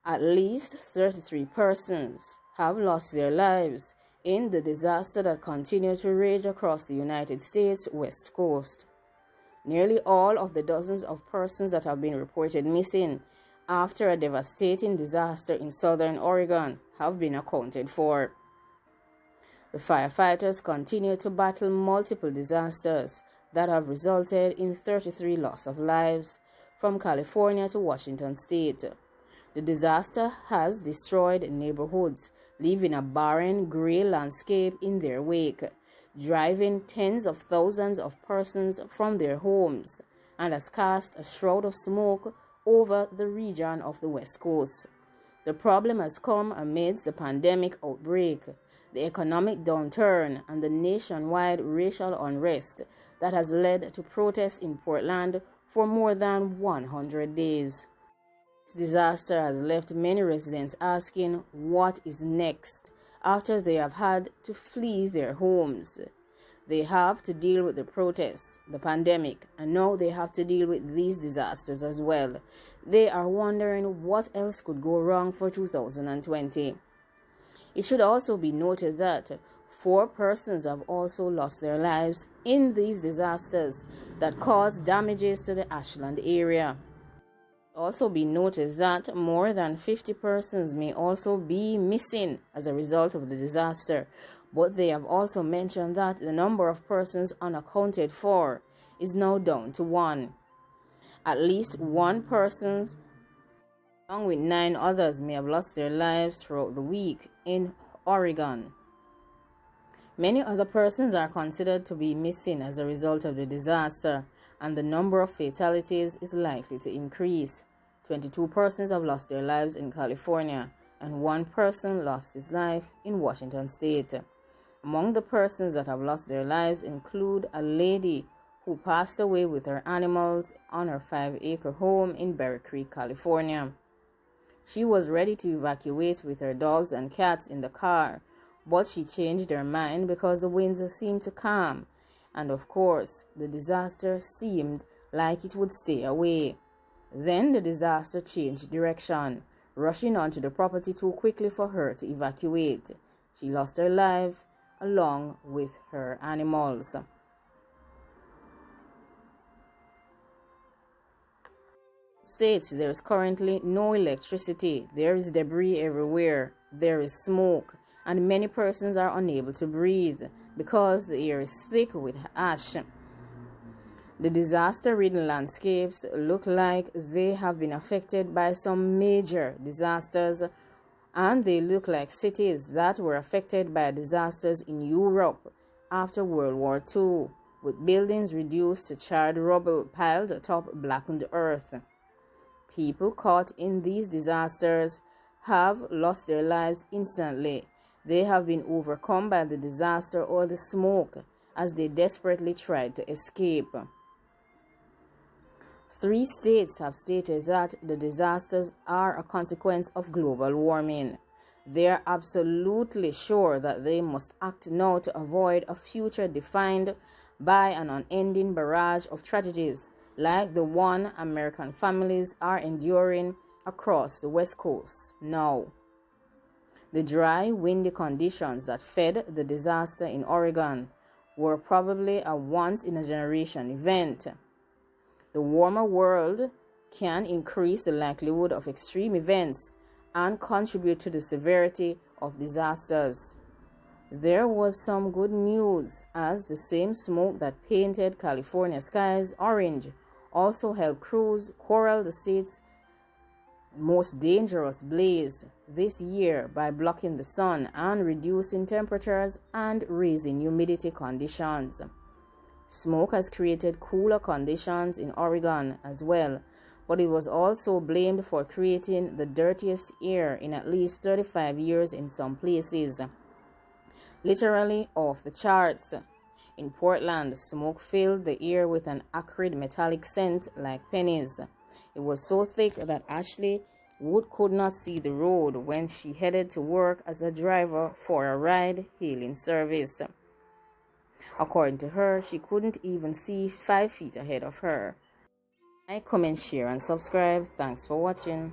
At least 33 persons have lost their lives in the disaster that continues to rage across the United States West Coast. Nearly all of the dozens of persons that have been reported missing after a devastating disaster in southern Oregon have been accounted for. The firefighters continue to battle multiple disasters that have resulted in 33 loss of lives from California to Washington state. The disaster has destroyed neighborhoods, leaving a barren, gray landscape in their wake, driving tens of thousands of persons from their homes, and has cast a shroud of smoke over the region of the West Coast. The problem has come amidst the pandemic outbreak, the economic downturn, and the nationwide racial unrest that has led to protests in Portland for more than 100 days. This disaster has left many residents asking what is next after they have had to flee their homes. They have to deal with the protests, the pandemic, and now they have to deal with these disasters as well. They are wondering what else could go wrong for 2020. It should also be noted that 4 persons have also lost their lives in these disasters that caused damages to the Ashland area. Also be noted that more than 50 persons may also be missing as a result of the disaster, but they have also mentioned that the number of persons unaccounted for is now down to 1. At least 1 person, along with 9 others, may have lost their lives throughout the week in Oregon. Many other persons are considered to be missing as a result of the disaster, and the number of fatalities is likely to increase. 22 persons have lost their lives in California, and 1 person lost his life in Washington state. Among the persons that have lost their lives include a lady who passed away with her animals on her 5-acre home in Berry Creek, California. She was ready to evacuate with her dogs and cats in the car, but she changed her mind because the winds seemed to calm, and of course, the disaster seemed like it would stay away. Then the disaster changed direction, rushing onto the property too quickly for her to evacuate. She lost her life along with her animals. States there is currently no electricity, there is debris everywhere, there is smoke, and many persons are unable to breathe because the air is thick with ash. The disaster-ridden landscapes look like they have been affected by some major disasters, and they look like cities that were affected by disasters in Europe after World War II, with buildings reduced to charred rubble piled atop blackened earth. People caught in these disasters have lost their lives instantly. They have been overcome by the disaster or the smoke as they desperately tried to escape. 3 states have stated that the disasters are a consequence of global warming. They are absolutely sure that they must act now to avoid a future defined by an unending barrage of tragedies like the one American families are enduring across the West Coast now. The dry, windy conditions that fed the disaster in Oregon were probably a once-in-a-generation event. The warmer world can increase the likelihood of extreme events and contribute to the severity of disasters. There was some good news, as the same smoke that painted California skies orange also helped crews quell the state's most dangerous blaze this year by blocking the sun and reducing temperatures and raising humidity conditions. Smoke has created cooler conditions in Oregon as well, but it was also blamed for creating the dirtiest air in at least 35 years in some places. Literally off the charts. In Portland, smoke filled the air with an acrid metallic scent like pennies. It was so thick that Ashley Wood could not see the road when she headed to work as a driver for a ride-hailing service. According to her, she couldn't even see 5 feet ahead of her. Like, comment, share, and subscribe. Thanks for watching.